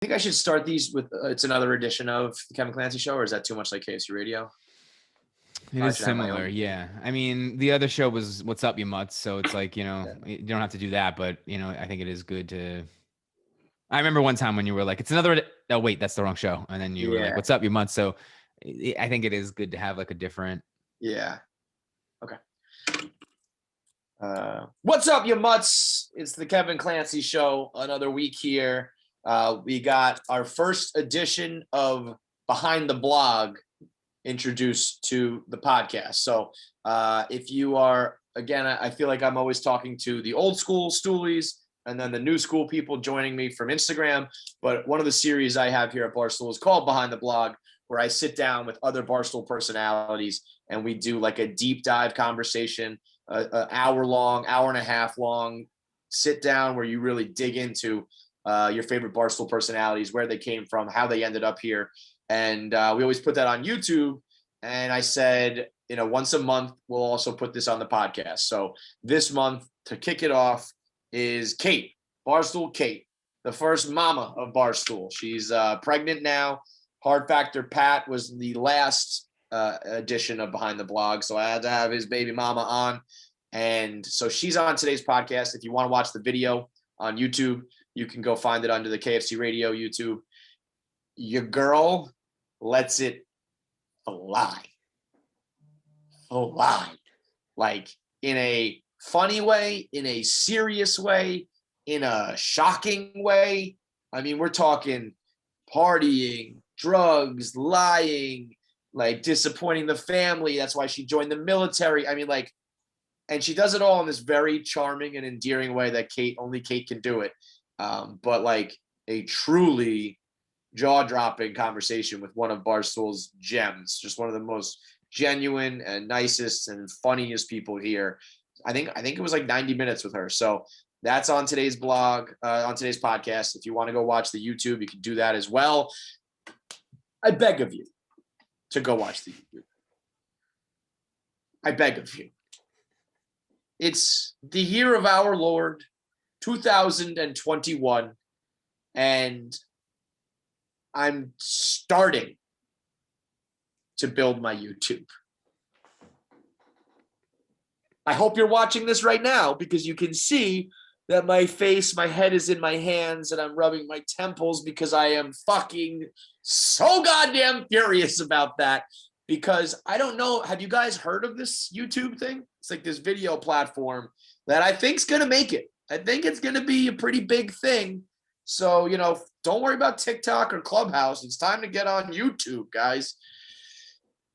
think I should start these with it's another edition of the Kevin Clancy Show, or is that too much like KFC Radio? It is similar, yeah. I mean, the other show was What's Up, You Mutts, so it's like, you don't have to do that, but, I think it is good to... I remember one time when you were like, it's another... Oh, wait, that's the wrong show. And then you were like, What's Up, You Mutts? So I think it is good to have like a different... Yeah. Okay. What's up, you mutts? It's the Kevin Clancy Show. Another week here. We got our first edition of Behind the Blog introduced to the podcast. So if you are, again, I feel like I'm always talking to the old school stoolies and then the new school people joining me from Instagram. But one of the series I have here at Barstool is called Behind the Blog, where I sit down with other Barstool personalities and we do like a deep dive conversation, an hour and a half long sit down where you really dig into your favorite Barstool personalities, where they came from, how they ended up here. And we always put that on YouTube. And I said, once a month, we'll also put this on the podcast. So this month, to kick it off, is Kate, Barstool Kate, the first mama of Barstool. She's pregnant now. Hard Factor Pat was the last edition of Behind the Blog, so I had to have his baby mama on. And so she's on today's podcast. If you want to watch the video on YouTube, you can go find it under the KFC Radio YouTube. Your girl lets it fly. Like in a funny way, in a serious way, in a shocking way. I mean, we're talking partying, drugs, lying, like disappointing the family. That's why she joined the military. I mean, like, and she does it all in this very charming and endearing way that only Kate can do it. But like a truly jaw-dropping conversation with one of Barstool's gems, just one of the most genuine and nicest and funniest people here. I think it was like 90 minutes with her. So that's on today's blog, on today's podcast. If you want to go watch the YouTube, you can do that as well. I beg of you to go watch the YouTube. I beg of you. It's the year of our Lord, 2021, and I'm starting to build my YouTube. I hope you're watching this right now because you can see that my head is in my hands and I'm rubbing my temples because I am fucking so goddamn furious about that. Because I don't know, have you guys heard of this YouTube thing? It's like this video platform that I think's going to make it. I think it's going to be a pretty big thing. So, don't worry about TikTok or Clubhouse. It's time to get on YouTube, guys.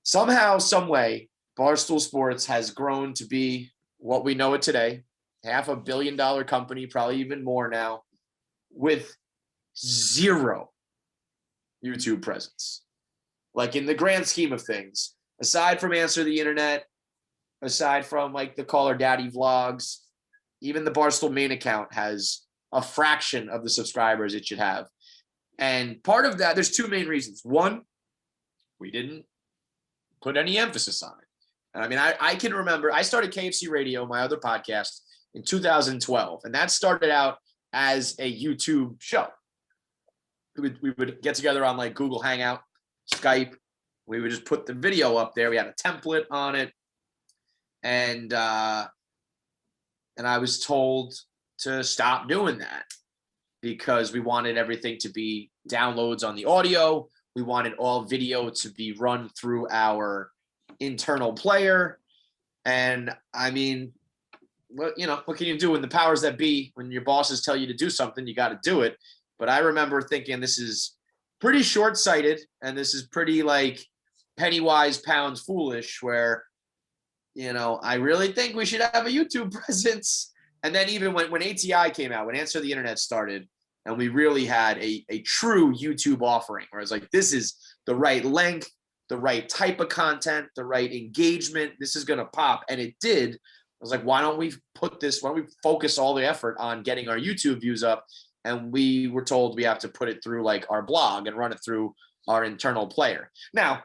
Somehow, some way, Barstool Sports has grown to be what we know it today. $500 million company, probably even more now, with zero YouTube presence. Like in the grand scheme of things, aside from Answer the Internet, aside from like the Call Her Daddy vlogs, even the Barstool main account has a fraction of the subscribers it should have. And part of that, there's two main reasons. One, we didn't put any emphasis on it. And I mean, I can remember, I started KFC Radio, my other podcast, in 2012. And that started out as a YouTube show. We would get together on like Google Hangout, Skype. We would just put the video up there. We had a template on it. And I was told to stop doing that because we wanted everything to be downloads on the audio. We wanted all video to be run through our internal player. And I mean, what can you do when the powers that be, when your bosses tell you to do something, you got to do it. But I remember thinking this is pretty short-sighted and this is pretty like penny wise, pounds foolish, where, I really think we should have a YouTube presence. And then even when ATI came out, when Answer the Internet started, and we really had a true YouTube offering, where it's like, this is the right length, the right type of content, the right engagement, this is going to pop. And it did. I was like, why don't we focus all the effort on getting our YouTube views up? And we were told we have to put it through like our blog and run it through our internal player. Now,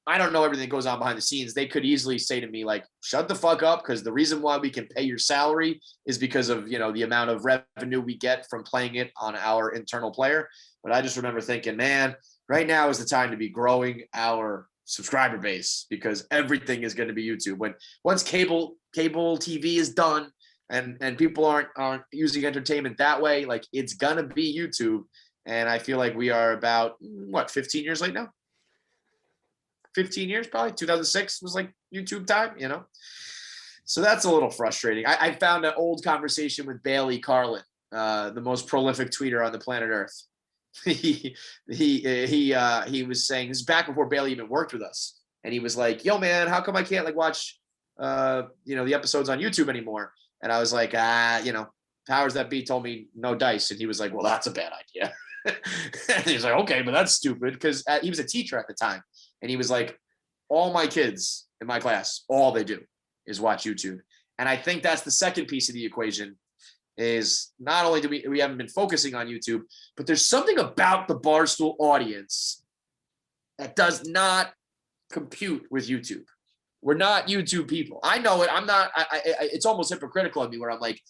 I don't know everything that goes on behind the scenes. They could easily say to me, like, shut the fuck up, because the reason why we can pay your salary is because of, the amount of revenue we get from playing it on our internal player. But I just remember thinking, man, right now is the time to be growing our subscriber base because everything is going to be YouTube. Once cable TV is done and people aren't using entertainment that way, like it's gonna be YouTube. And I feel like we are about 15 years late now. 15 years, probably 2006 was like YouTube time, So that's a little frustrating. I found an old conversation with Bailey Carlin, the most prolific tweeter on the planet Earth. He was saying, this is back before Bailey even worked with us, and he was like, yo man, how come I can't like watch the episodes on YouTube anymore? And I was like, powers that be told me no dice. And he was like, well, that's a bad idea. And he was like, okay, but that's stupid, because he was a teacher at the time, and he was like, all my kids in my class, all they do is watch YouTube. And I think that's the second piece of the equation, is not only do we haven't been focusing on YouTube, but there's something about the Barstool audience that does not compute with YouTube. We're not YouTube people. I know it. I'm not. It's almost hypocritical of me where I'm like,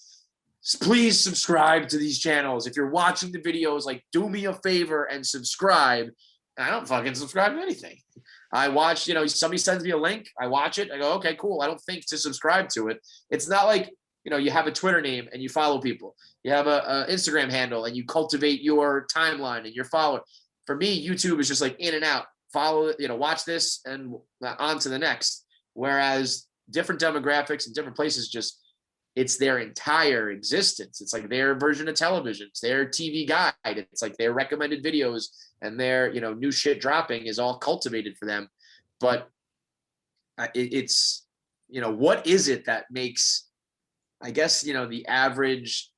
please subscribe to these channels. If you're watching the videos, like, do me a favor and subscribe. And I don't fucking subscribe to anything. I watch, somebody sends me a link. I watch it. I go, okay, cool. I don't think to subscribe to it. It's not like, you have a Twitter name and you follow people. You have a Instagram handle and you cultivate your timeline and your follower. For me, YouTube is just like in and out. Follow, watch this and on to the next. Whereas different demographics and different places, just it's their entire existence. It's like their version of television. It's their TV guide. It's like their recommended videos and their, new shit dropping is all cultivated for them. But it's, what is it that makes, I guess, the average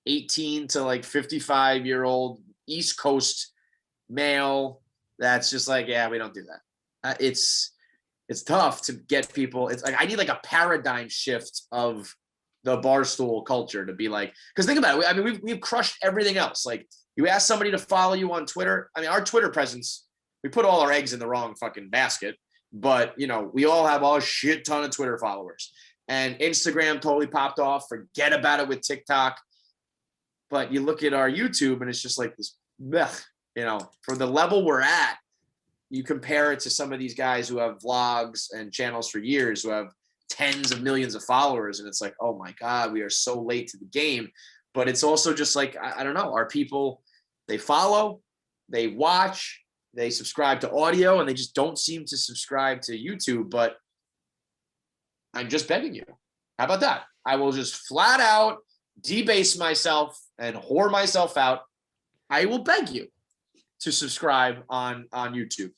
18 to like 55-year-old East Coast male that's just like, yeah, we don't do that. It's tough to get people. It's like, I need like a paradigm shift of the Barstool culture to be like, because think about it. I mean, we've crushed everything else. Like, you ask somebody to follow you on Twitter. I mean, our Twitter presence, we put all our eggs in the wrong fucking basket, but we all have a shit ton of Twitter followers. And Instagram totally popped off. Forget about it with TikTok. But you look at our YouTube and it's just like this, for the level we're at, you compare it to some of these guys who have vlogs and channels for years, who have tens of millions of followers. And it's like, oh my God, we are so late to the game. But it's also just like, I don't know, our people, they follow, they watch, they subscribe to audio, and they just don't seem to subscribe to YouTube. But I'm just begging you. How about that? I will just flat out debase myself and whore myself out. I will beg you to subscribe on YouTube,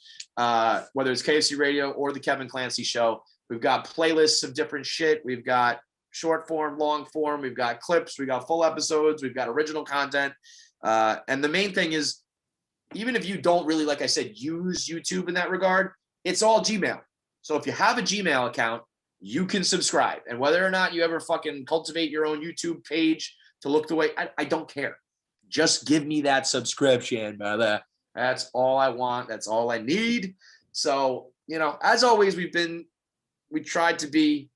whether it's KFC Radio or the Kevin Clancy Show. We've got playlists of different shit. We've got short form, long form. We've got clips. We've got full episodes. We've got original content. And the main thing is, even if you don't really, like I said, use YouTube in that regard, it's all Gmail. So if you have a Gmail account, you can subscribe. And whether or not you ever fucking cultivate your own YouTube page to look the way, I don't care. Just give me that subscription, brother. That's all I want. That's all I need. So, as always, we tried to be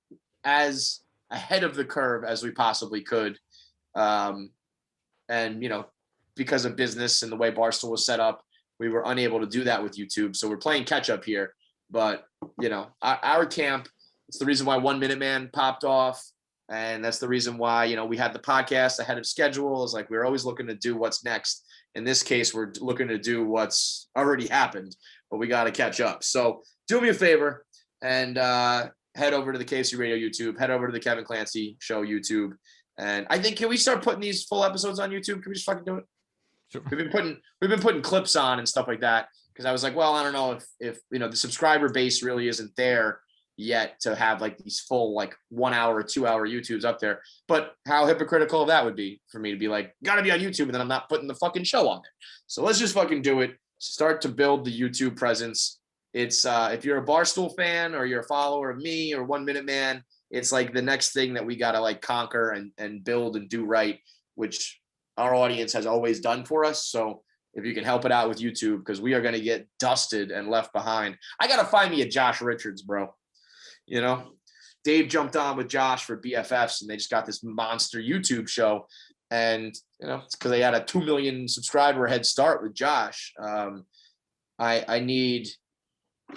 as ahead of the curve as we possibly could. And, because of business and the way Barstool was set up, we were unable to do that with YouTube. So we're playing catch up here. But, our camp, it's the reason why 1 Minute Man popped off. And that's the reason why, we had the podcast ahead of schedule. It's like, we're always looking to do what's next. In this case, we're looking to do what's already happened, but we got to catch up. So do me a favor and head over to the KFC Radio YouTube, head over to the Kevin Clancy Show YouTube. And I think, can we start putting these full episodes on YouTube? Can we just fucking do it? Sure. We've been putting clips on and stuff like that. Cause I was like, well, I don't know if the subscriber base really isn't there yet to have like these full, like 1 hour, 2 hour YouTubes up there. But how hypocritical that would be for me to be like, gotta be on YouTube, and then I'm not putting the fucking show on there. So let's just fucking do it. Start to build the YouTube presence. It's if you're a Barstool fan or you're a follower of me or 1 Minute Man, it's like the next thing that we gotta like conquer and build and do right, which our audience has always done for us. So if you can help it out with YouTube, because we are going to get dusted and left behind. I got to find me a Josh Richards, bro. Dave jumped on with Josh for BFFs, and they just got this monster YouTube show. And, it's because they had a 2 million subscriber head start with Josh. I need,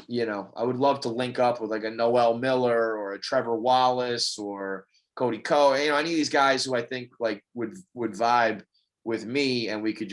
I would love to link up with like a Noel Miller or a Trevor Wallace or Cody Coe. I need these guys who I think like would vibe with me, and I could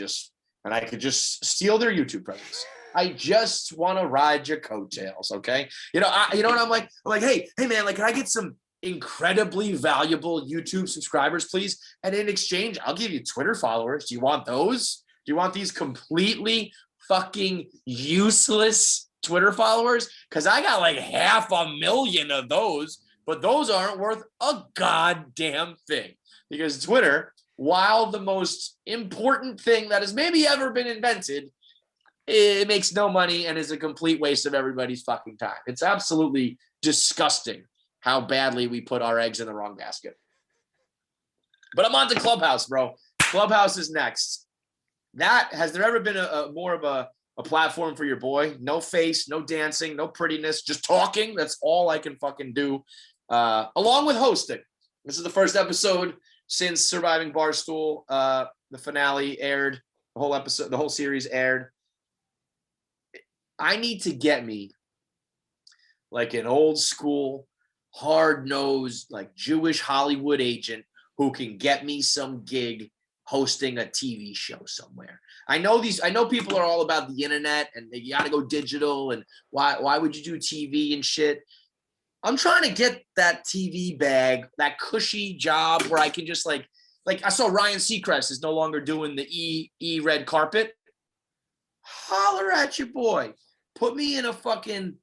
just steal their YouTube presence. I just want to ride your coattails, okay? What I'm like? I'm like, hey man, like, can I get some incredibly valuable YouTube subscribers, please? And in exchange, I'll give you Twitter followers. Do you want those? Do you want these completely fucking useless Twitter followers? Because I got like 500,000 of those, but those aren't worth a goddamn thing. Because Twitter, while the most important thing that has maybe ever been invented, it makes no money and is a complete waste of everybody's fucking time. It's absolutely disgusting how badly we put our eggs in the wrong basket. But I'm on to Clubhouse, bro. Clubhouse is next. Has there ever been a more of a platform for your boy? No face, no dancing, no prettiness, just talking. That's all I can fucking do. Along with hosting. This is the first episode since Surviving Barstool. The finale aired. The whole series aired. I need to get me like an old school, hard-nosed, like Jewish Hollywood agent who can get me some gig hosting a TV show somewhere. I know people are all about the internet and you got to go digital and why would you do TV and shit? I'm trying to get that TV bag, that cushy job where I can just like I saw Ryan Seacrest is no longer doing the E red carpet. Holler at your boy. Put me in a fucking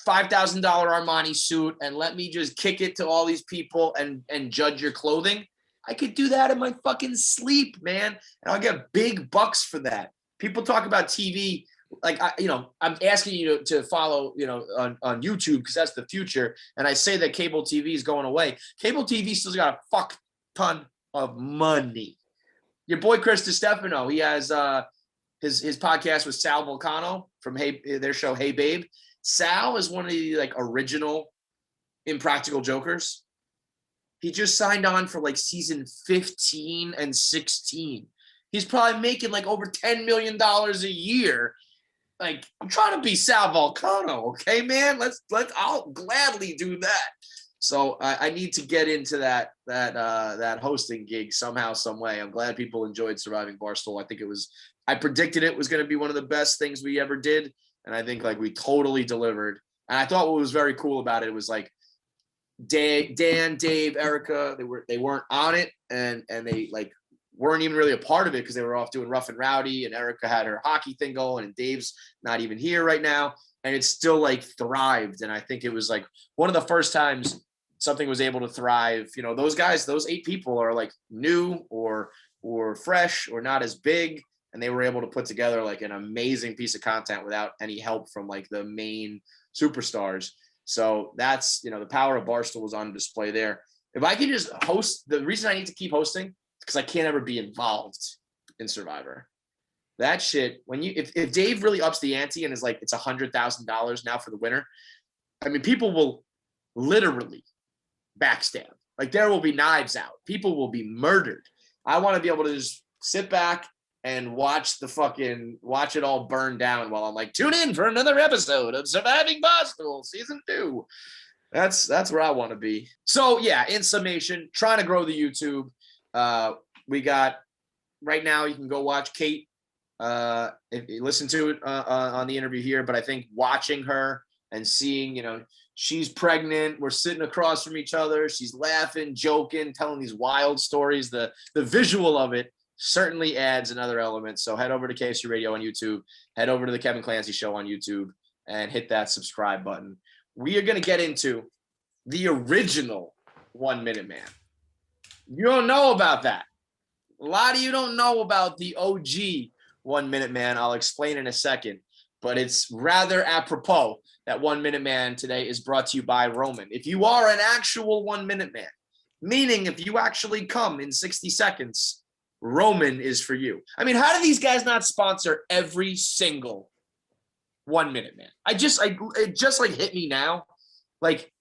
$5,000 Armani suit and let me just kick it to all these people and judge your clothing. I could do that in my fucking sleep, man. And I'll get big bucks for that. People talk about TV. Like, I'm asking you to follow, on YouTube because that's the future. And I say that cable TV is going away. Cable TV still's got a fuck ton of money. Your boy, Chris DiStefano, he has, his podcast with Sal Vulcano from their show Hey Babe. Sal is one of the like original Impractical Jokers. He just signed on for like season 15 and 16. He's probably making like over $10 million a year. Like, I'm trying to be Sal Vulcano, okay, man? I'll gladly do that. So I need to get into that hosting gig somehow, some way. I'm glad people enjoyed Surviving Barstool. I predicted it was going to be one of the best things we ever did. And I think like we totally delivered. And I thought what was very cool about it was like Dan, Dave, Erica, they weren't on it and they like weren't even really a part of it because they were off doing Rough and Rowdy and Erica had her hockey thing going and Dave's not even here right now. And it still like thrived. And I think it was like one of the first times something was able to thrive. Those guys, those 8 people are like new or fresh or not as big. And they were able to put together like an amazing piece of content without any help from like the main superstars. So that's, the power of Barstool was on display there. If I can just host, the reason I need to keep hosting is because I can't ever be involved in Survivor. That shit, if Dave really ups the ante and is like, it's $100,000 now for the winner, I mean, people will literally backstab. Like there will be knives out. People will be murdered. I want to be able to just sit back and watch it all burn down while I'm like, tune in for another episode of Surviving Barstool Season 2. That's where I want to be. So yeah, in summation, trying to grow the YouTube. We got right now, you can go watch Kate. If you listen to it on the interview here, but I think watching her and seeing, she's pregnant, we're sitting across from each other, she's laughing, joking, telling these wild stories. The visual of it certainly adds another element. So head over to KFC Radio on YouTube, head over to the Kevin Clancy Show on YouTube, and hit that subscribe button. We are going to get into the original 1 Minute Man. You don't know about that. A lot of you don't know about the OG 1 Minute Man. I'll explain in a second, but it's rather apropos that 1 Minute Man today is brought to you by Roman. If you are an actual 1 Minute Man, meaning if you actually come in 60 seconds, Roman is for you. I mean, how do these guys not sponsor every single 1 Minute Man? It just like hit me now. Like,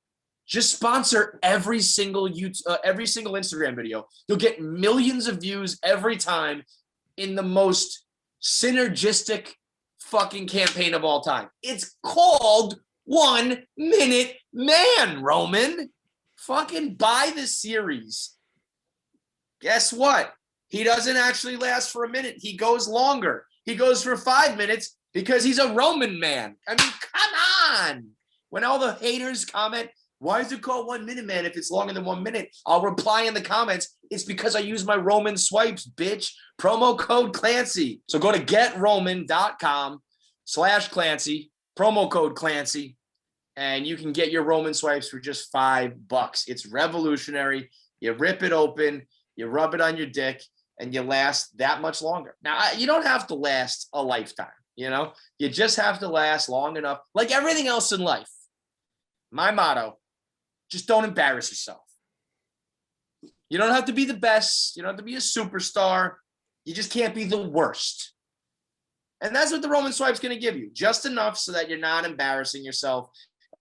Just sponsor every single Instagram video. You'll get millions of views every time in the most synergistic fucking campaign of all time. It's called 1 Minute Man, Roman. Fucking buy the series. Guess what? He doesn't actually last for a minute. He goes longer. He goes for 5 minutes because he's a Roman man. I mean, come on. When all the haters comment, why is it called 1 Minute Man if it's longer than 1 minute? I'll reply in the comments. It's because I use my Roman swipes, bitch. Promo code Clancy. So go to getroman.com/Clancy, promo code Clancy, and you can get your Roman swipes for just $5. It's revolutionary. You rip it open, you rub it on your dick, and you last that much longer. Now, you don't have to last a lifetime, you know? You just have to last long enough. Like everything else in life, my motto, just don't embarrass yourself. You don't have to be the best. You don't have to be a superstar. You just can't be the worst. And that's what the Roman swipe's going to give you. Just enough so that you're not embarrassing yourself.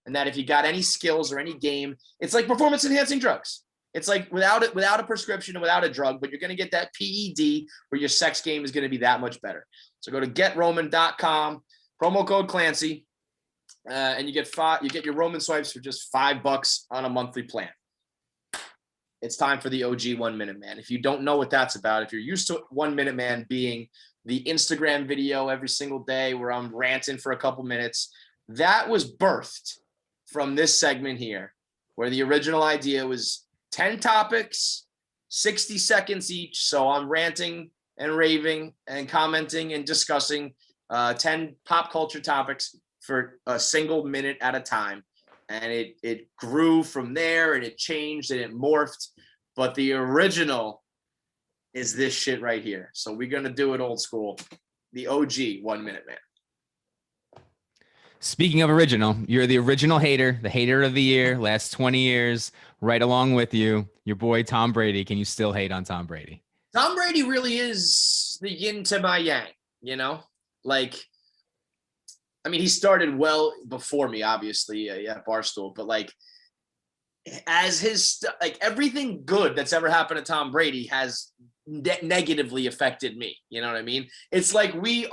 And that if you got any skills or any game, it's like performance enhancing drugs. It's like without a prescription and without a drug, but you're going to get that PED where your sex game is going to be that much better. So go to getroman.com, promo code Clancy, and you get your Roman swipes for just $5 on a monthly plan. It's time for the OG 1 Minute Man. If you don't know what that's about, if you're used to 1 Minute Man being the Instagram video every single day where I'm ranting for a couple minutes, that was birthed from this segment here, where the original idea was 10 topics, 60 seconds each. So I'm ranting and raving and commenting and discussing 10 pop culture topics for a single minute at a time. And it grew from there, and it changed and it morphed. But the original is this shit right here. So we're going to do it old school. The OG 1 Minute Man. Speaking of original, you're the original hater, the hater of the year, last 20 years, right along with you, your boy Tom Brady. Can you still hate on Tom Brady? Tom Brady really is the yin to my yang, you know? Like, I mean, he started well before me, obviously, at Barstool, but like, as like everything good that's ever happened to Tom Brady has negatively affected me. You know what I mean? It's like me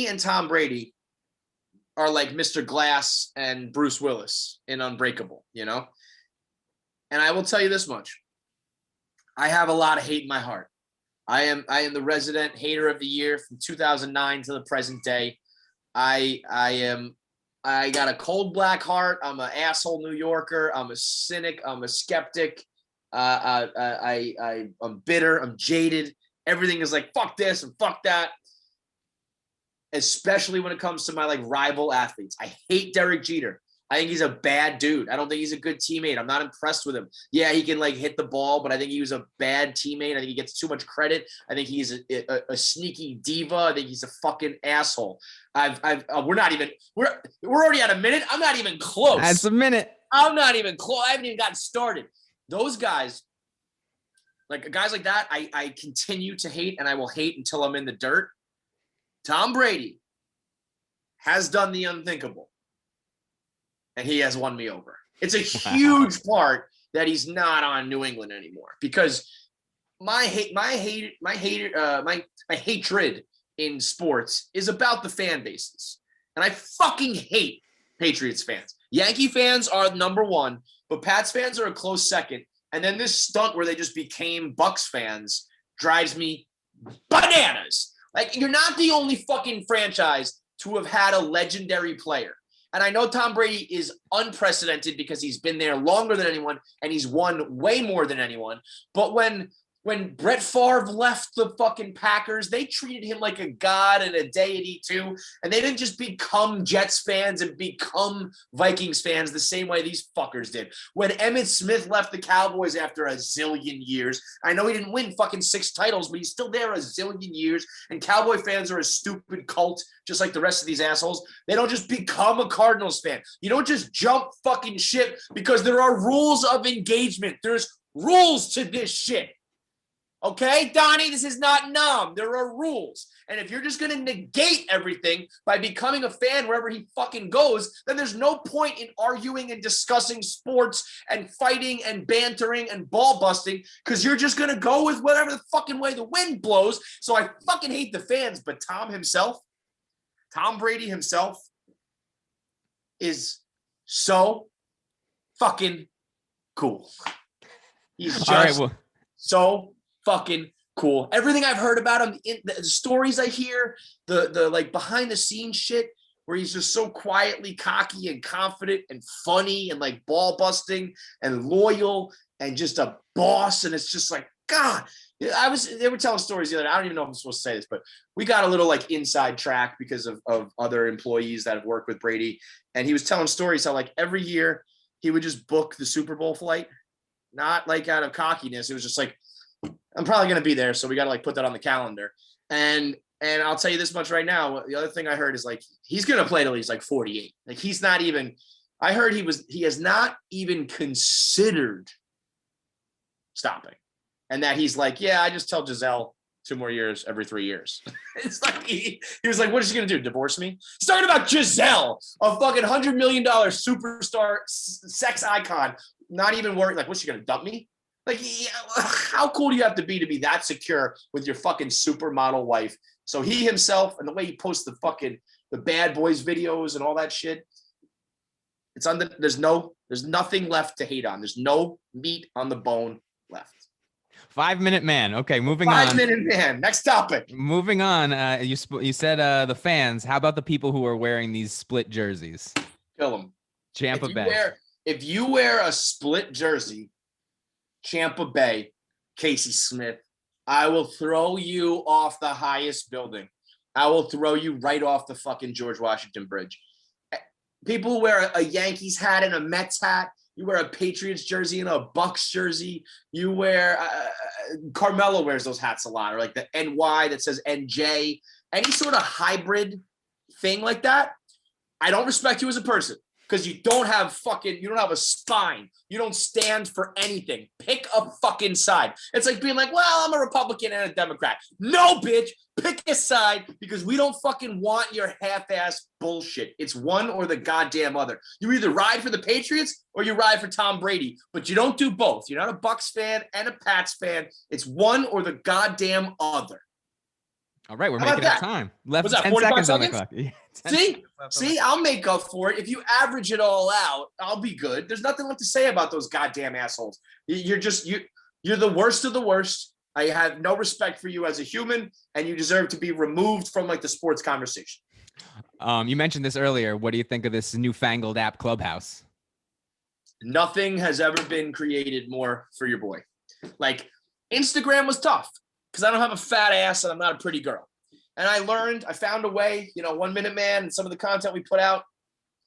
and Tom Brady are like Mr. Glass and Bruce Willis in Unbreakable, you know? And I will tell you this much. I have a lot of hate in my heart. I am the resident hater of the year from 2009 to the present day. I got a cold black heart. I'm an asshole New Yorker. I'm a cynic. I'm a skeptic. I'm bitter. I'm jaded. Everything is like, fuck this and fuck that. Especially when it comes to my like rival athletes. I hate Derek Jeter. I think he's a bad dude. I don't think he's a good teammate. I'm not impressed with him. Yeah, he can like hit the ball, but I think he was a bad teammate. I think he gets too much credit. I think he's a sneaky diva. I think he's a fucking asshole. We're already at a minute. I'm not even close. That's a minute. I'm not even close. I haven't even gotten started. Those guys, like guys like that, I continue to hate, and I will hate until I'm in the dirt. Tom Brady has done the unthinkable, and he has won me over. It's a huge part that he's not on New England anymore, because my hatred in sports is about the fan bases, and I fucking hate Patriots fans. Yankee fans are number one, but Pats fans are a close second. And then this stunt where they just became Bucks fans drives me bananas. Like, you're not the only fucking franchise to have had a legendary player. And I know Tom Brady is unprecedented because he's been there longer than anyone and he's won way more than anyone. But when Brett Favre left the fucking Packers, they treated him like a god and a deity too. And they didn't just become Jets fans and become Vikings fans the same way these fuckers did. When Emmitt Smith left the Cowboys after a zillion years, I know he didn't win fucking 6 titles, but he's still there a zillion years. And Cowboy fans are a stupid cult, just like the rest of these assholes. They don't just become a Cardinals fan. You don't just jump fucking ship because there are rules of engagement. There's rules to this shit. Okay, Donnie, this is not numb. There are rules. And if you're just going to negate everything by becoming a fan wherever he fucking goes, then there's no point in arguing and discussing sports and fighting and bantering and ball busting because you're just going to go with whatever the fucking way the wind blows. So I fucking hate the fans, but Tom Brady himself is so fucking cool. He's just so fucking cool. Everything I've heard about him, the stories I hear, the like behind the scenes shit where he's just so quietly cocky and confident and funny and like ball busting and loyal and just a boss. And it's just like, God, they were telling stories the other day. I don't even know if I'm supposed to say this, but we got a little like inside track because of other employees that have worked with Brady. And he was telling stories how like every year he would just book the Super Bowl flight, not like out of cockiness. It was just like, I'm probably going to be there. So we got to like put that on the calendar. And I'll tell you this much right now. The other thing I heard is like, he's going to play till he's like 48. Like he's not even, I heard he has not even considered stopping. And that he's like, yeah, I just tell Giselle 2 more years every 3 years. It's like, he was like, what is she going to do? Divorce me? He's talking about Giselle, a fucking $100 million superstar sex icon. Not even worried. Like, what's she going to dump me? Like, how cool do you have to be that secure with your fucking supermodel wife? So he himself and the way he posts the bad boys videos and all that shit, it's on there's nothing left to hate on. There's no meat on the bone left. 5 Minute Man. Okay, moving on. 5 Minute Man. Next topic. Moving on. You said the fans. How about the people who are wearing these split jerseys? Kill them. Champa Bay. If you wear a split jersey, Champa Bay, Casey Smith, I will throw you off the highest building. I will throw you right off the fucking George Washington Bridge. People who wear a Yankees hat and a Mets hat, you wear a Patriots jersey and a Bucks jersey, you wear, Carmelo wears those hats a lot, or like the NY that says NJ, any sort of hybrid thing like that. I don't respect you as a person. Because you don't have a spine. You don't stand for anything. Pick a fucking side. It's like being like, well, I'm a Republican and a Democrat. No, bitch. Pick a side because we don't fucking want your half-ass bullshit. It's one or the goddamn other. You either ride for the Patriots or you ride for Tom Brady, but you don't do both. You're not a Bucks fan and a Pats fan. It's one or the goddamn other. All right, we're making up time. Left 10 seconds on the clock. See, I'll make up for it. If you average it all out, I'll be good. There's nothing left to say about those goddamn assholes. You're the worst of the worst. I have no respect for you as a human, and you deserve to be removed from like the sports conversation. You mentioned this earlier. What do you think of this newfangled app, Clubhouse? Nothing has ever been created more for your boy. Like Instagram was tough. Because I don't have a fat ass and I'm not a pretty girl. And I found a way, 1 Minute Man and some of the content we put out,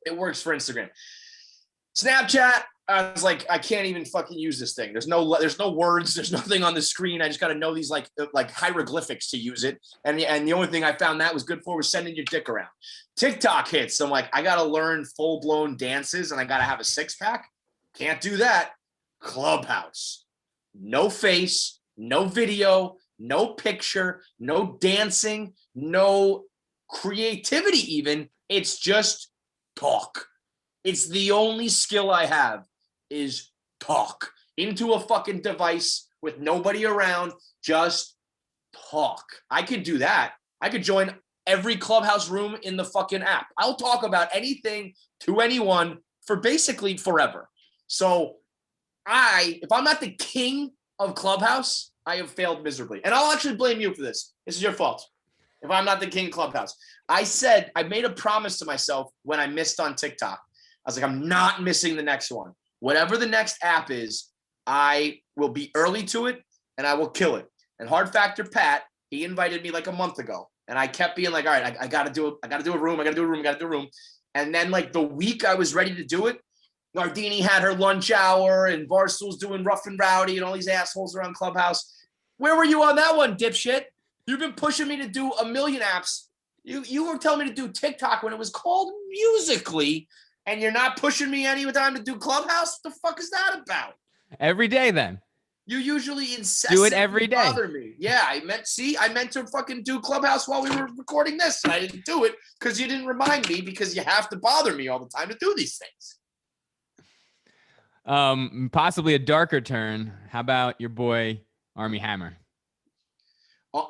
it works for Instagram. Snapchat, I was like, I can't even fucking use this thing. There's no words. There's nothing on the screen. I just got to know these like hieroglyphics to use it. And the only thing I found that was good for was sending your dick around. TikTok hits. So I'm like, I got to learn full blown dances and I got to have a 6-pack. Can't do that. Clubhouse. No face, no video, no picture, no dancing, no creativity even. It's just talk. It's the only skill I have is talk into a fucking device with nobody around. Just talk. I could do that. I could join every Clubhouse room in the fucking app. I'll talk about anything to anyone for basically forever. So if I'm not the king of Clubhouse, I have failed miserably. And I'll actually blame you for this. This is your fault. If I'm not the king of Clubhouse. I made a promise to myself when I missed on TikTok. I was like, I'm not missing the next one. Whatever the next app is, I will be early to it and I will kill it. And Hard Factor Pat, he invited me like a month ago. And I kept being like, all right, I got to do a room. And then like the week I was ready to do it, Nardini had her lunch hour and Barstool's doing Rough and Rowdy and all these assholes around Clubhouse. Where were you on that one, dipshit? You've been pushing me to do a million apps. You were telling me to do TikTok when it was called Musical.ly, and you're not pushing me any time to do Clubhouse? What the fuck is that about? Every day then. You usually do it every day. bother me. Yeah, I meant to fucking do Clubhouse while we were recording this. And I didn't do it because you didn't remind me, because you have to bother me all the time to do these things. Possibly a darker turn. How about your boy Armie Hammer?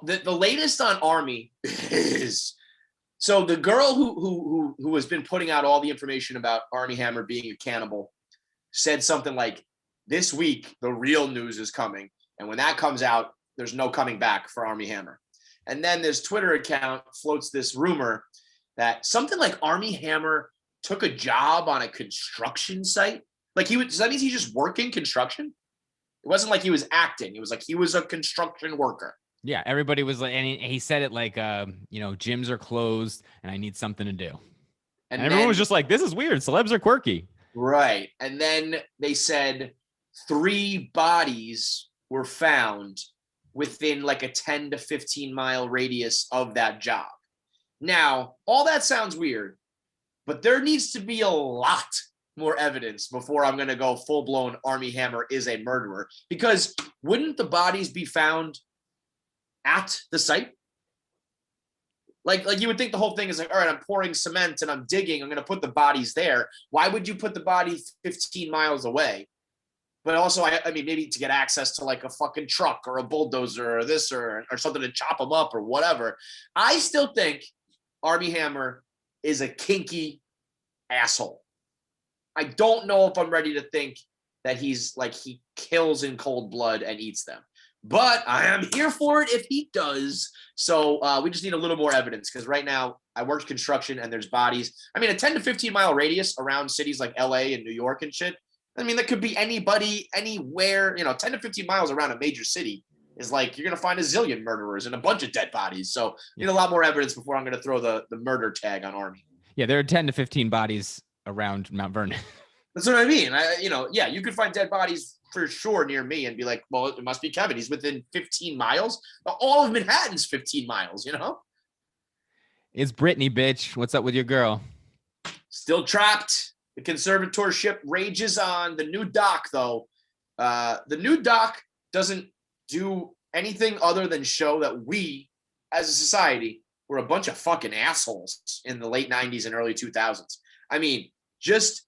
The latest on Armie is, so the girl who has been putting out all the information about Armie Hammer being a cannibal said something like, this week, the real news is coming. And when that comes out, there's no coming back for Armie Hammer. And then this Twitter account floats this rumor that something like Armie Hammer took a job on a construction site. Like so that means he's just working construction? It wasn't like he was acting. It was like he was a construction worker. Yeah, everybody was like, and he said it like, gyms are closed and I need something to do. And everyone was just like, this is weird. Celebs are quirky. Right. And then they said 3 bodies were found within like a 10 to 15 mile radius of that job. Now, all that sounds weird, but there needs to be a lot more evidence before I'm going to go full blown Armie Hammer is a murderer, because wouldn't the bodies be found at the site? Like you would think the whole thing is like, all right, I'm pouring cement and I'm digging, I'm going to put the bodies there. Why would you put the body 15 miles away? But also, I mean, maybe to get access to like a fucking truck or a bulldozer or this or something to chop them up or whatever. I still think Armie Hammer is a kinky asshole. I don't know if I'm ready to think that he's like, he kills in cold blood and eats them. But I am here for it if he does. So we just need a little more evidence, because right now I worked construction and there's bodies. I mean, a 10 to 15 mile radius around cities like LA and New York and shit. I mean, that could be anybody, anywhere, 10 to 15 miles around a major city is like, you're going to find a zillion murderers and a bunch of dead bodies. So you need a lot more evidence before I'm going to throw the murder tag on Armie. Yeah, there are 10 to 15 bodies around Mount Vernon. That's what I mean. You could find dead bodies for sure near me and be like, well, it must be Kevin. He's within 15 miles. All of Manhattan's 15 miles, It's Britney, bitch. What's up with your girl? Still trapped. The conservatorship rages on. The new doc, though, the new doc doesn't do anything other than show that we, as a society, were a bunch of fucking assholes in the late 90s and early 2000s. I mean, just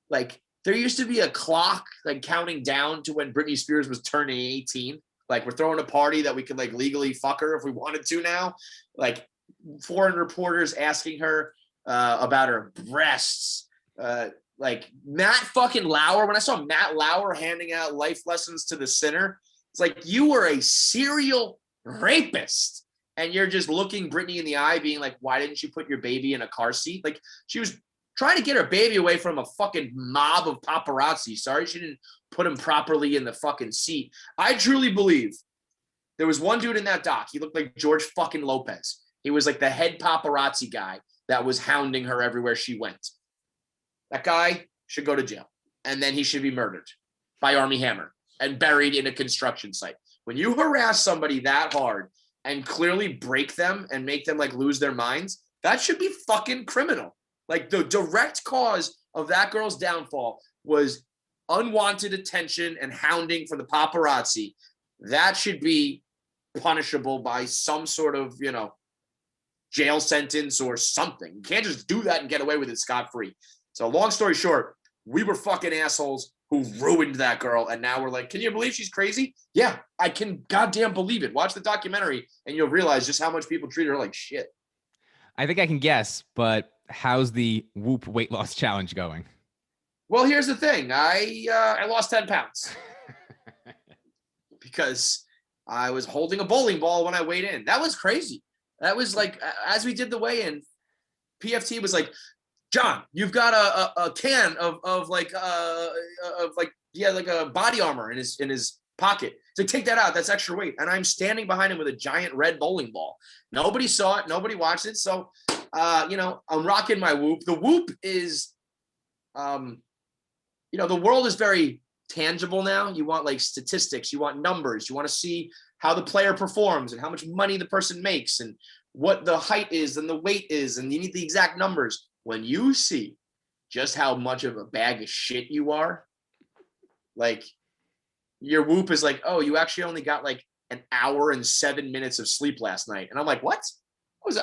like there used to be a clock like counting down to when Britney Spears was turning 18. Like, we're throwing a party that we could like legally fuck her if we wanted to now. Like, foreign reporters asking her about her breasts. Like Matt fucking Lauer, when I saw Matt Lauer handing out life lessons to the sinner, it's like, you were a serial rapist and you're just looking Britney in the eye being like, why didn't you put your baby in a car seat? Like, she was trying to get her baby away from a fucking mob of paparazzi. Sorry she didn't put him properly in the fucking seat. I truly believe there was one dude in that doc. He looked like George fucking Lopez. He was like the head paparazzi guy that was hounding her everywhere she went. That guy should go to jail, and then he should be murdered by Armie Hammer and buried in a construction site. When you harass somebody that hard and clearly break them and make them like lose their minds, that should be fucking criminal. Like, the direct cause of that girl's downfall was unwanted attention and hounding from the paparazzi. That should be punishable by some sort of, jail sentence or something. You can't just do that and get away with it scot-free. So long story short, we were fucking assholes who ruined that girl. And now we're like, can you believe she's crazy? Yeah, I can goddamn believe it. Watch the documentary and you'll realize just how much people treat her like shit. I think I can guess, but how's the Whoop weight loss challenge going? Well, here's the thing. I lost 10 pounds because I was holding a bowling ball when I weighed in. That was crazy. That was like, as we did the weigh-in, PFT was like, John, you've got a can of a body armor in his pocket. So take that out. That's extra weight. And I'm standing behind him with a giant red bowling ball. Nobody saw it. Nobody watched it. So, I'm rocking my Whoop. The Whoop is, the world is very tangible now. You want like statistics. You want numbers. You want to see how the player performs and how much money the person makes and what the height is and the weight is. And you need the exact numbers. When you see just how much of a bag of shit you are, like, your whoop is like, oh, you actually only got like an hour and 7 minutes of sleep last night. And I'm like, what?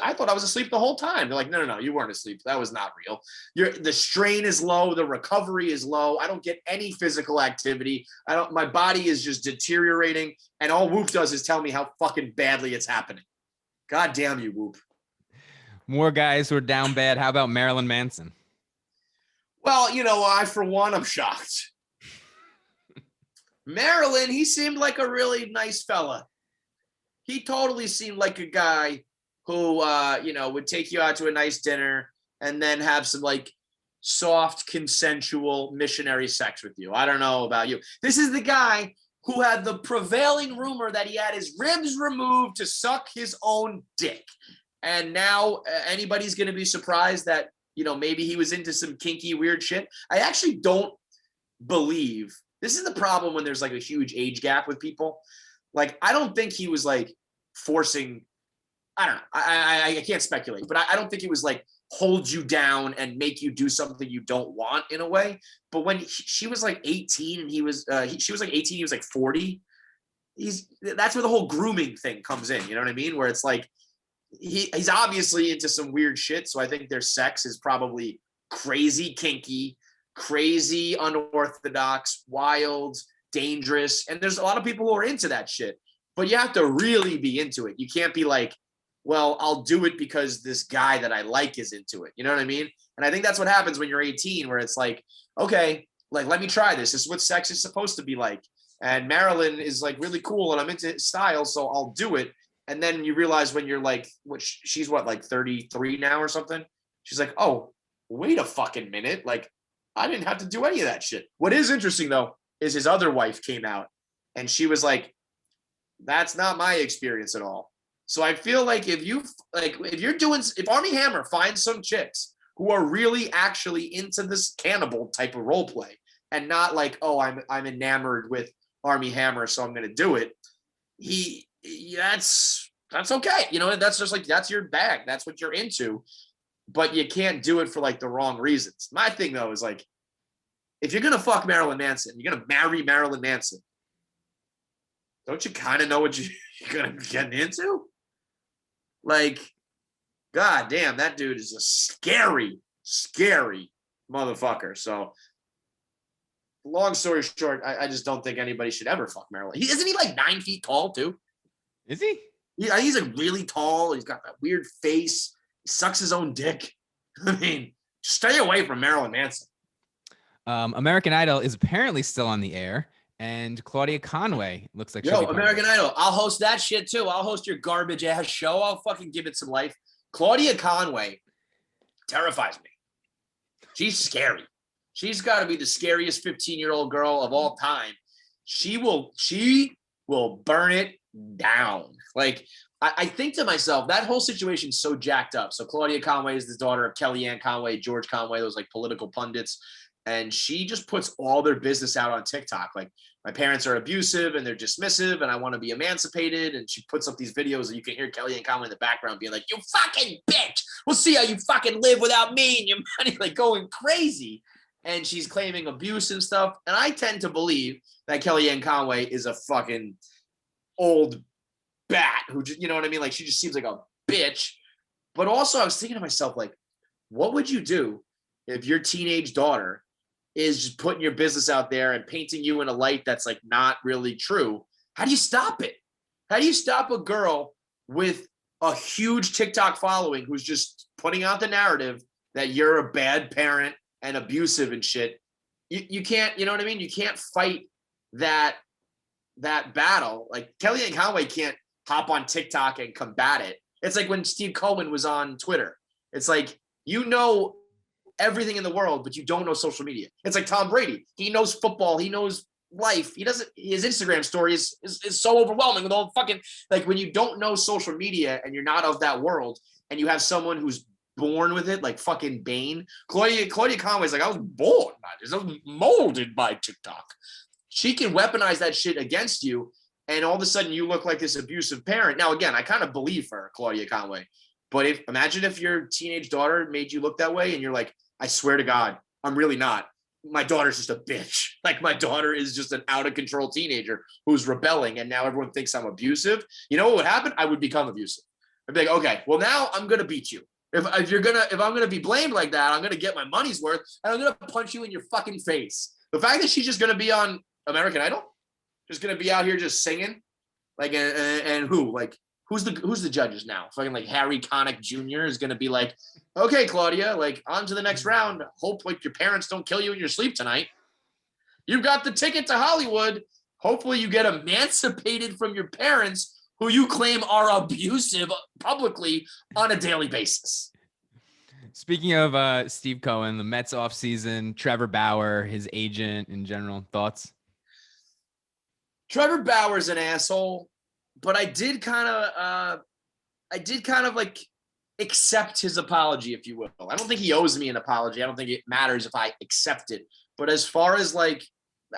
I thought I was asleep the whole time. They're like, no, you weren't asleep. That was not real. The strain is low. The recovery is low. I don't get any physical activity. My body is just deteriorating. And all Whoop does is tell me how fucking badly it's happening. God damn you, Whoop. More guys who are down bad. How about Marilyn Manson? Well, for one, I'm shocked. Marilyn, he seemed like a really nice fella. He totally seemed like a guy who, would take you out to a nice dinner and then have some like soft, consensual missionary sex with you. I don't know about you. This is the guy who had the prevailing rumor that he had his ribs removed to suck his own dick. And now anybody's going to be surprised that, maybe he was into some kinky, weird shit. I actually don't believe. This is the problem when there's like a huge age gap with people. Like, I don't think he was like forcing, I don't know. I can't speculate, but I don't think he was like hold you down and make you do something you don't want in a way. But when she was like 18 and she was like 18, he was like 40. That's where the whole grooming thing comes in. You know what I mean? Where it's like, he's obviously into some weird shit. So I think their sex is probably crazy, kinky, crazy, unorthodox, wild, dangerous. And there's a lot of people who are into that shit, but you have to really be into it. You can't be like, well, I'll do it because this guy that I like is into it. You know what I mean? And I think that's what happens when you're 18, where it's like, okay, like, let me try this. This is what sex is supposed to be like. And Marilyn is like really cool and I'm into style, so I'll do it. And then you realize when you're like, she's like 33 now or something. She's like, oh, wait a fucking minute. Like, I didn't have to do any of that shit. What is interesting though, is his other wife came out and she was like, that's not my experience at all. So I feel like if Armie Hammer finds some chicks who are really actually into this cannibal type of role play and not like, oh, I'm enamored with Armie Hammer, so I'm going to do it. That's okay. That's just like, that's your bag. That's what you're into, but you can't do it for like the wrong reasons. My thing though is like, if you're going to fuck Marilyn Manson, you're going to marry Marilyn Manson. Don't you kind of know what you're going to get into? Like, God damn, that dude is a scary, scary motherfucker. So, long story short, I just don't think anybody should ever fuck Marilyn. Isn't he like 9 feet tall too? Is he? Yeah, he's like really tall. He's got that weird face. He sucks his own dick. I mean, stay away from Marilyn Manson. American Idol is apparently still on the air. And Claudia Conway looks like American Idol. I'll host that shit too. I'll host your garbage ass show. I'll fucking give it some life. Claudia Conway terrifies me. She's scary. She's got to be the scariest 15-year-old girl of all time. She will burn it down. Like, I think to myself, that whole situation is so jacked up. So Claudia Conway is the daughter of Kellyanne Conway, George Conway, those like political pundits. And she just puts all their business out on TikTok. Like, my parents are abusive and they're dismissive and I want to be emancipated. And she puts up these videos and you can hear Kellyanne Conway in the background being like, you fucking bitch. We'll see how you fucking live without me and your money, like going crazy. And she's claiming abuse and stuff. And I tend to believe that Kellyanne Conway is a fucking old bat who, you know what I mean? Like, she just seems like a bitch. But also I was thinking to myself, like, what would you do if your teenage daughter is just putting your business out there and painting you in a light that's like not really true? How do you stop it? How do you stop a girl with a huge TikTok following who's just putting out the narrative that you're a bad parent and abusive and shit? You can't, you know what I mean? You can't fight that battle. Like, Kellyanne Conway can't hop on TikTok and combat it. It's like when Steve Coleman was on Twitter. It's like, everything in the world, but you don't know social media. It's like Tom Brady. He knows football. He knows life. His Instagram story is so overwhelming with all fucking, like, when you don't know social media and you're not of that world and you have someone who's born with it, like fucking Bane. Claudia Conway's like, I was born by this. I was molded by TikTok. She can weaponize that shit against you. And all of a sudden you look like this abusive parent. Now, again, I kind of believe her, Claudia Conway. But imagine if your teenage daughter made you look that way and you're like, I swear to God, I'm really not. my daughter's just a bitch. Like my daughter is just an out of control teenager who's rebelling, and now everyone thinks I'm abusive. You know what would happen? I would become abusive. I'd be like, okay, well now I'm gonna beat you. If I'm gonna be blamed like that, I'm gonna get my money's worth, and I'm gonna punch you in your fucking face. The fact that she's just gonna be on American Idol, just gonna be out here just singing, like, and who, like, who's the judges now? Fucking like Harry Connick Jr. is gonna be like, okay, Claudia, like, on to the next round. Hope like your parents don't kill you in your sleep tonight. You've got the ticket to Hollywood. Hopefully you get emancipated from your parents, who you claim are abusive publicly on a daily basis. Speaking of Steve Cohen, the Mets offseason, Trevor Bauer, his agent in general, thoughts? Trevor Bauer's an asshole, but I did kind of like accept his apology, if you will. I don't think he owes me an apology. I don't think it matters if I accept it. But as far as like,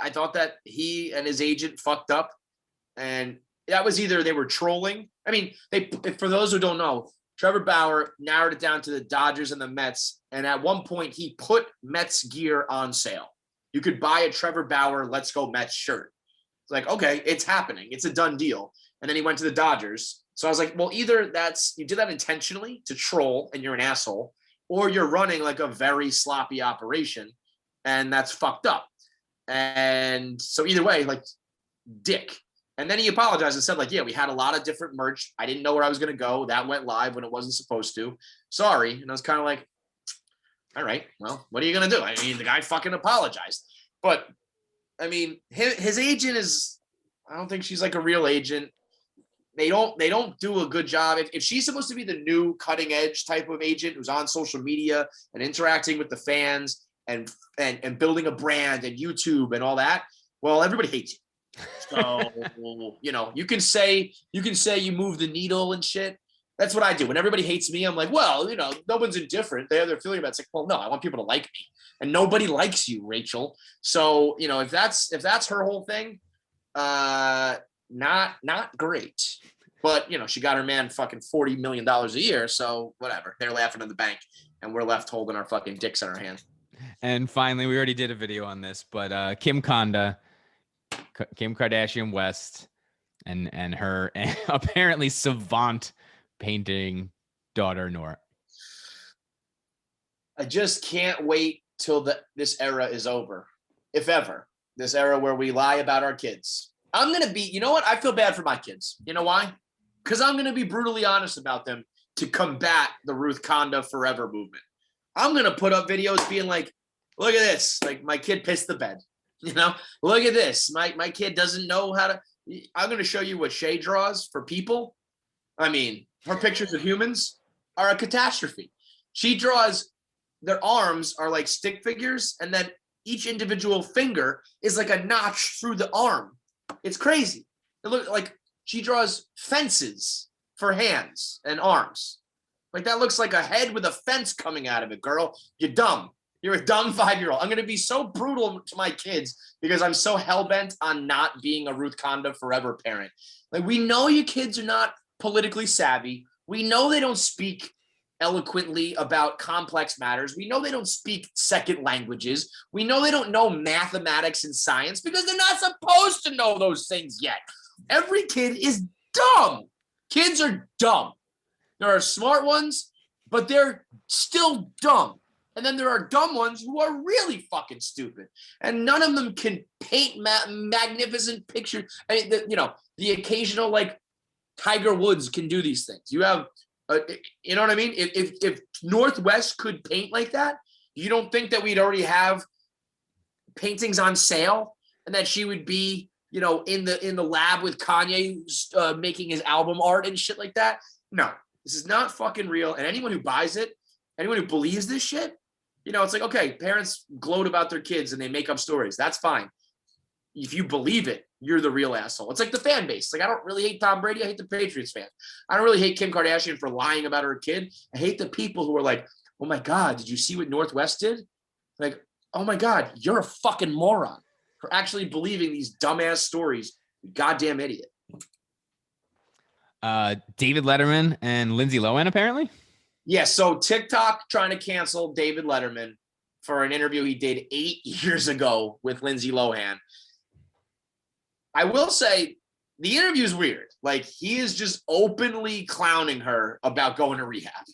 I thought that he and his agent fucked up, and that was either they were trolling. I mean, for those who don't know, Trevor Bauer narrowed it down to the Dodgers and the Mets. And at one point he put Mets gear on sale. You could buy a Trevor Bauer Let's Go Mets shirt. It's like, okay, it's happening. It's a done deal. And then he went to the Dodgers. So I was like, well, either you did that intentionally to troll and you're an asshole, or you're running like a very sloppy operation and that's fucked up. And so either way, like, dick. And then he apologized and said, like, yeah, we had a lot of different merch. I didn't know where I was going to go. That went live when it wasn't supposed to. Sorry. And I was kind of like, all right, well, what are you going to do? I mean, the guy fucking apologized. But, I mean, his agent is, I don't think she's like a real agent. They don't do a good job. If she's supposed to be the new cutting edge type of agent who's on social media and interacting with the fans and building a brand and YouTube and all that, well, everybody hates you. So, you know, you can say you move the needle and shit. That's what I do. When everybody hates me, I'm like, well, you know, no one's indifferent. They have their feeling about it. It's like, well, no, I want people to like me. And nobody likes you, Rachel. So, you know, if that's her whole thing, not great. But, you know, she got her man fucking $40 million a year. So whatever. They're laughing in the bank and we're left holding our fucking dicks in our hand. And finally, we already did a video on this, but Kim Kardashian West and her apparently savant painting daughter, Nora. I just can't wait till this era is over. If ever. This era where we lie about our kids. I'm going to be, you know what? I feel bad for my kids. You know why? Because I'm going to be brutally honest about them to combat the Ruth Conda Forever movement. I'm going to put up videos being like, look at this. Like, my kid pissed the bed. You know, look at this. My kid doesn't know how to. I'm going to show you what Shay draws for people. I mean, her pictures of humans are a catastrophe. She draws, their arms are like stick figures, and then each individual finger is like a notch through the arm. It's crazy. It looks like she draws fences for hands and arms. Like, that looks like a head with a fence coming out of it, girl. You're dumb. You're a dumb 5-year-old. I'm going to be so brutal to my kids because I'm so hell-bent on not being a Ruth Conda Forever parent. Like, we know your kids are not politically savvy. We know they don't speak eloquently about complex matters. We know they don't speak second languages. We know they don't know mathematics and science because they're not supposed to know those things yet. Every kid is dumb. Kids are dumb. There are smart ones, but they're still dumb. And then there are dumb ones who are really fucking stupid. And none of them can paint magnificent pictures. I mean, the occasional, like, Tiger Woods can do these things. You have, you know what I mean? If Northwest could paint like that, you don't think that we'd already have paintings on sale and that she would be, you know, in the lab with Kanye making his album art and shit like that? No, this is not fucking real. And anyone who buys it, anyone who believes this shit, you know, it's like, okay, parents gloat about their kids and they make up stories. That's fine. If you believe it, you're the real asshole. It's like the fan base. Like, I don't really hate Tom Brady. I hate the Patriots fans. I don't really hate Kim Kardashian for lying about her kid. I hate the people who are like, oh my God, did you see what Northwest did? Like, oh my God, you're a fucking moron for actually believing these dumbass stories. You goddamn idiot. David Letterman and Lindsay Lohan, apparently? Yeah, so TikTok trying to cancel David Letterman for an interview he did 8 years ago with Lindsay Lohan. I will say the interview is weird. Like, he is just openly clowning her about going to rehab.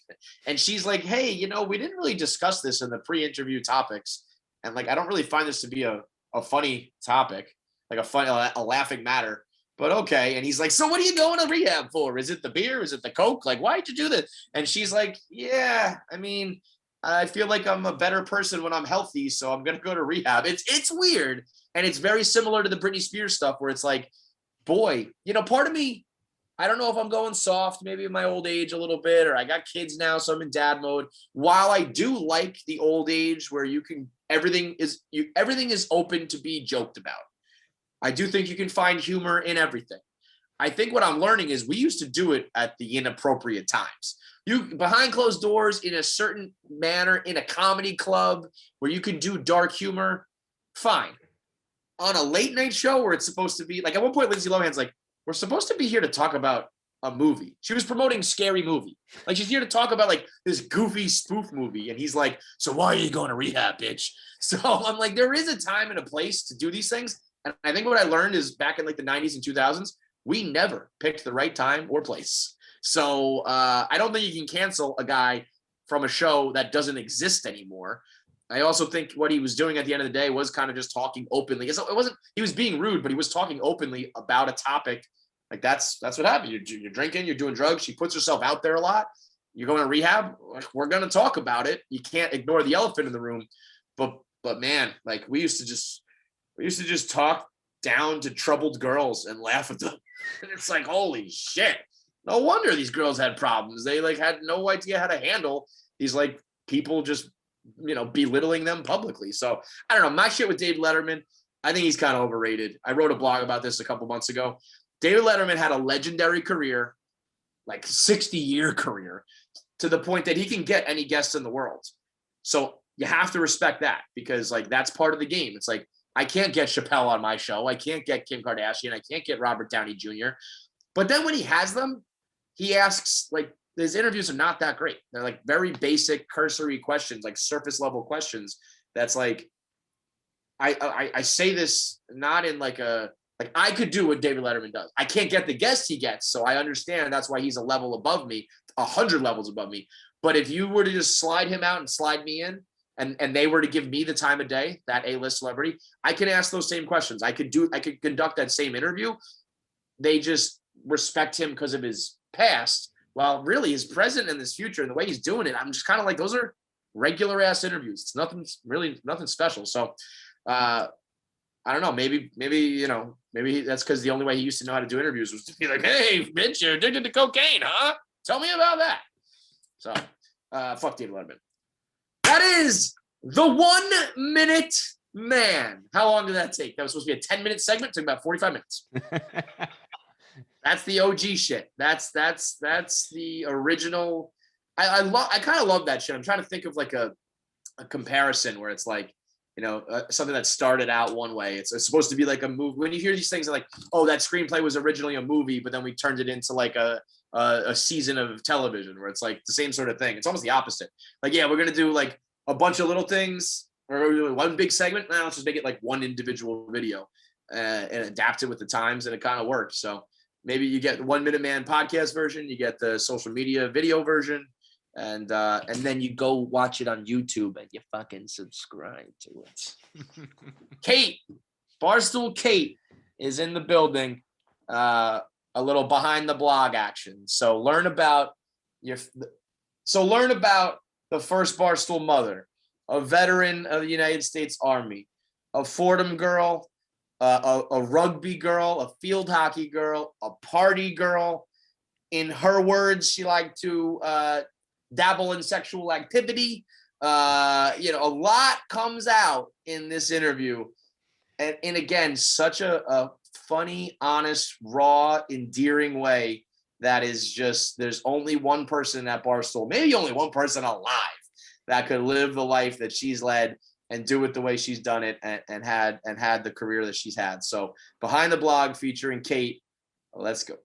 And she's like, hey, you know, we didn't really discuss this in the pre-interview topics. And like, I don't really find this to be a funny topic, like a laughing matter. But okay. And he's like, so what are you going to rehab for? Is it the beer? Is it the Coke? Like, why'd you do this? And she's like, yeah, I mean, I feel like I'm a better person when I'm healthy, so I'm going to go to rehab. It's weird. And it's very similar to the Britney Spears stuff where it's like, boy, you know, part of me, I don't know if I'm going soft, maybe in my old age a little bit, or I got kids now, so I'm in dad mode. While I do like the old age where you can, everything is open to be joked about. I do think you can find humor in everything. I think what I'm learning is we used to do it at the inappropriate times. You behind closed doors in a certain manner in a comedy club where you can do dark humor, fine. On a late night show where it's supposed to be like, at one point, Lindsay Lohan's like, we're supposed to be here to talk about a movie. She was promoting Scary Movie. Like, she's here to talk about like this goofy spoof movie. And he's like, so why are you going to rehab, bitch? So I'm like, there is a time and a place to do these things. And I think what I learned is back in like the 90s and 2000s, we never picked the right time or place. So I don't think you can cancel a guy from a show that doesn't exist anymore. I also think what he was doing at the end of the day was kind of just talking openly. It wasn't, he was being rude, but he was talking openly about a topic. Like that's what happened. You're drinking, you're doing drugs. She puts herself out there a lot. You're going to rehab. We're going to talk about it. You can't ignore the elephant in the room. But man, like we used to just talk down to troubled girls and laugh at them. And it's like, holy shit. No wonder these girls had problems. They like had no idea how to handle these like people just, you know, belittling them publicly. So I don't know. My shit with Dave Letterman, I think he's kind of overrated. I wrote a blog about this a couple months ago. David Letterman had a legendary career, like 60-year career, to the point that he can get any guest in the world. So you have to respect that because like that's part of the game. It's like, I can't get Chappelle on my show. I can't get Kim Kardashian. I can't get Robert Downey Jr. But then when he has them, he asks, like, his interviews are not that great. They're like very basic, cursory questions, like surface level questions. That's like, I say this not in like I could do what David Letterman does. I can't get the guests he gets. So I understand that's why he's a level above me, 100 levels above me. But if you were to just slide him out and slide me in, and they were to give me the time of day, that A-list celebrity, I can ask those same questions. I could conduct that same interview. They just respect him because of his past, while really his present and his future and the way he's doing it, I'm just kind of like, those are regular ass interviews. It's nothing special. So I don't know, maybe, you know, maybe that's because the only way he used to know how to do interviews was to be like, hey, bitch, you're addicted to cocaine, huh? Tell me about that. So fuck David Letterman. That is the 1 minute man. How long did that take? That was supposed to be a 10-minute segment. It took about 45 minutes. That's the OG shit. That's the original. I kind of love that shit. I'm trying to think of like a comparison where it's like, you know, something that started out one way. It's supposed to be like a movie. When you hear these things, like, oh, that screenplay was originally a movie, but then we turned it into like a season of television, where it's like the same sort of thing. It's almost the opposite. Like, yeah, we're gonna do like a bunch of little things, or we're doing one big segment. Now let's just make it like one individual video and adapt it with the times, and it kind of works. So maybe you get the 1 Minute Man podcast version, you get the social media video version, and then you go watch it on YouTube and you fucking subscribe to it. Kate, Barstool Kate is in the building. A little behind the blog action. So learn about the first Barstool mother, a veteran of the United States Army, a Fordham girl, a rugby girl, a field hockey girl, a party girl. In her words, she liked to dabble in sexual activity. You know, a lot comes out in this interview. And again, such a funny, honest, raw, endearing way that is just, there's only one person at Barstool, maybe only one person alive, that could live the life that she's led and do it the way she's done it and had the career that she's had. So behind the blog featuring Kate, let's go.